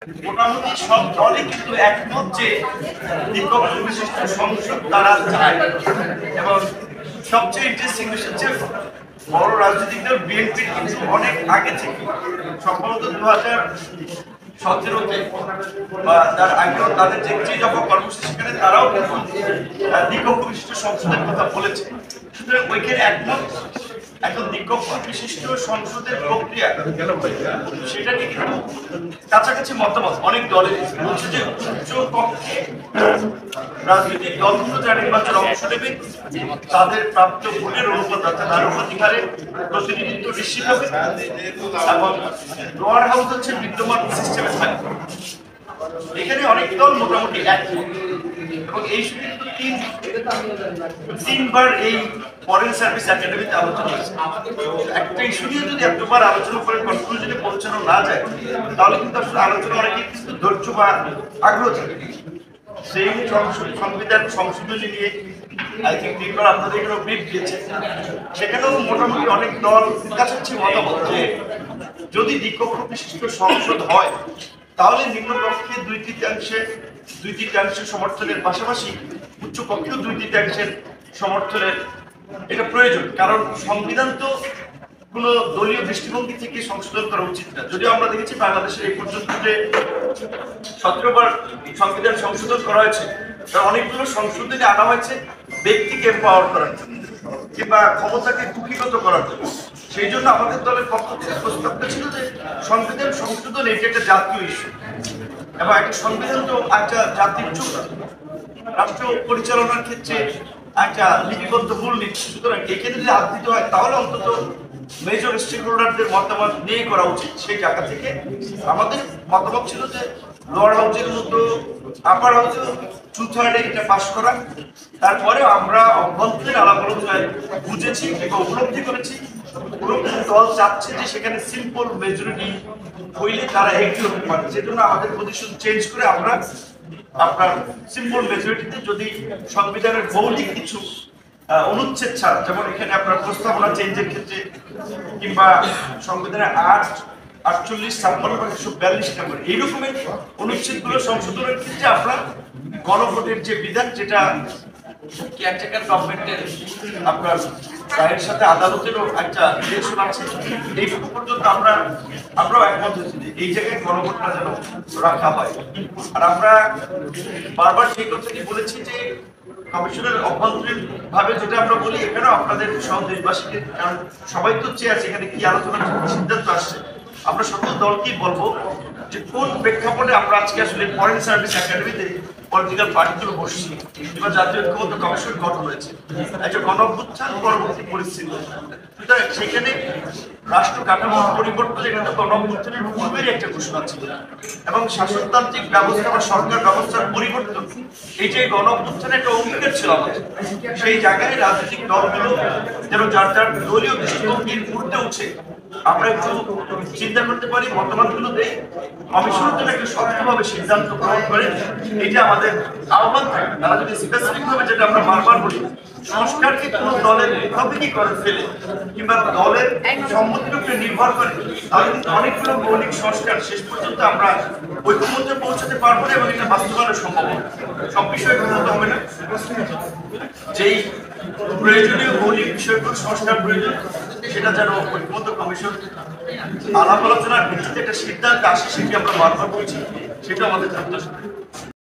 মোটামুটি সব দলই কিন্তু একমত যে নিরপেক্ষ বিশিষ্ট সংসদ তারা চায়। এবং সবচেয়ে ইন্টারেস্টিং বিষয় হচ্ছে বড় রাজনৈতিক দল বিএনপি কিন্তু অনেক আগে থেকে সম্ভবত 2017-তে বা তার আগেও তাদের যে যখন কর্মসূচি সেখানে তারাও কিন্তু নিরপেক্ষ বিশিষ্ট সংসদের কথা বলেছে। সুতরাং ওইখানে একমত এখন নিরপেক্ষ বিশিষ্ট সংসদের প্রক্রিয়া সেটা নিয়ে কিন্তু কাছাকাছি মতামত অনেক দলের বলছে যে উচ্চ কক্ষে রাজনৈতিক দলগুলো যারা নির্বাচনে অংশ নেবে তাদের প্রাপ্ত ভোটের অনুপাত তার অধিকারের প্রতিনিধিত্ব নিশ্চিত হবে এবং লোয়ার হাউস হচ্ছে বিদ্যমান সিস্টেমে থাকবে। এখানে অনেক দল মোটামুটি একমত এবং এই শুধু তিনবার এই ফরেন সার্ভিস একাডেমিতে আলোচনা হয়েছে। একটা ইস্যু নিয়ে যদি এতবার আলোচনা করে কনক্লুশনে পৌঁছানো না যায় তাহলে কিন্তু আসলে আলোচনা অনেকে কিন্তু ধৈর্য বা আগ্রহ থাকে। সেই সংবিধান সংশোধনী নিয়ে আই থিঙ্ক তিনবার আপনাদের এখানে ব্রিফ দিয়েছে, সেখানেও মোটামুটি অনেক দল কাছাকাছি মতামত যে যদি নিরপেক্ষ বিশিষ্ট সংসদ হয় তাহলে নিম্নকক্ষে দুই তৃতীয়াংশের সমর্থনের পাশাপাশি উচ্চ কক্ষেও 2/3 সমর্থনের এটা প্রয়োজন। কারণ সংবিধান তো কোনো দলীয় দৃষ্টিভঙ্গি থেকে সংশোধন করা উচিত না। যদিও আমরা দেখেছি বাংলাদেশের এই পর্যন্ত যে 17 বার সংবিধান সংশোধন করা হয়েছে তার অনেকগুলো সংশোধনী আনা হয়েছে ব্যক্তিকে এম্পাওয়ার করার জন্য কিংবা ক্ষমতাকে কুক্ষিগত করার জন্য। সেই জন্য আমাদের দলের পক্ষ থেকে প্রস্তাবটা ছিল যে সংবিধান সংশোধন এটা একটা জাতীয় ইস্যু এবং একটা সংবিধান তো একটা জাতির চুক্তি, রাষ্ট্র পরিচালনার ক্ষেত্রে একটা লিপিবদ্ধ মূলনীতি। সুতরাং এখানে যদি হাত দিতে হয় তাহলে অন্তত মেজর স্টেক হোল্ডারদের মতামত নিয়ে করা উচিত। সেই জায়গা থেকে আমাদের মতামত ছিল যে লোয়ার হাউসের মতো আপার হাউসে 2/3 এটা পাস করা। তারপরে আমরা অভ্যন্তরীণ আলাপ আলোচনায় বুঝেছি এবং উপলব্ধি করেছি দল চাচ্ছে যে সেখানে সিম্পল মেজরিটি হইলে তারা এগিয়ে হতে পারে। সেজন্য আমাদের পজিশন চেঞ্জ করে আমরা আপনার সিম্পল মেজরিটিতে যদি সংবিধানের মৌলিক কিছু অনুচ্ছেদ ছাড়, যেমন এখানে আপনার প্রস্তাবনা চেঞ্জের ক্ষেত্রে কিংবা সংবিধানের 8, 48, 56, 142 নম্বর এই রকমের অনুচ্ছেদগুলো সংশোধনের ক্ষেত্রে আমরা গণভোটের যে বিধান যেটা কেয়ারটেকার গভর্নমেন্টের আপনার রায়ের সাথে আদালতেরও একটা রিলেশন আছে, এইটুকু পর্যন্ত আমরাও একমত হয়েছি যে এই জায়গায় গণভোটটা যেন রাখা হয়। আর আমরা বারবার সেই কথাটি বলেছি যে কমিশনের অভ্যন্তরীণ ভাবে যেটা আমরা বলি এখানেও আপনাদের সহ দেশবাসীকে, কারণ সবাই তো চেয়ে আছে এখানে কি আলোচনা সিদ্ধান্ত আসছে, আমরা সকল দলকেই বলবো যে কোন প্রেক্ষাপটে আমরা আজকে আসলে ফরেন সার্ভিস একাডেমিতে পলিটিক্যাল পার্টিগুলো বসছি কিংবা জাতীয় ঐক্যবদ্ধ কমিশন গঠন হয়েছে একটা গণঅভ্যুত্থান পরবর্তী পরিস্থিতি। সুতরাং সেখানে রাষ্ট্র কাঠামো পরিবর্তনের একটা গণঅভ্যুত্থানের পূর্বেরই একটা ঘোষণা ছিল এবং শাসনতান্ত্রিক ব্যবস্থা বা সরকার ব্যবস্থার পরিবর্তন এই যে গণঅভ্যুত্থানের একটা অঙ্গীকার ছিল আমাদের। সেই জায়গায় রাজনৈতিক দলগুলো যেন যার যার দলীয় দৃষ্টিভঙ্গির ঊর্ধ্বে উঠে আমরা একটু চিন্তা করতে পারি, মতামতগুলো দেই, কমিশনের জন্য একটু শক্তভাবে সিদ্ধান্ত গ্রহণ করে এটা আমাদের আহ্বান থাকে। তারা যদি স্পেসিফিক ভাবে, যেটা আমরা বারবার বলি, সংস্কারকে কোনো দলের মুখাপেক্ষি করে ফেলে কিংবা দলের সম্মতির উপরে নির্ভর করে তাহলে কিন্তু অনেকগুলো মৌলিক সংস্কার শেষ পর্যন্ত আমরা ঐক্যমত্যে পৌঁছাতে পারবো না এবং এটা বাস্তবায়ন সম্ভব হবে। সব বিষয়ে কথা হবে না, যেই প্রয়োজনীয় মৌলিক বিষয়গুলো সংস্কার প্রয়োজন সেটা যেন ঐক্যমত্য কমিশন আলাপ আলোচনার ভিত্তিতে একটা সিদ্ধান্ত আসে, সেটি আমরা বারবার বলছি, সেটা আমাদের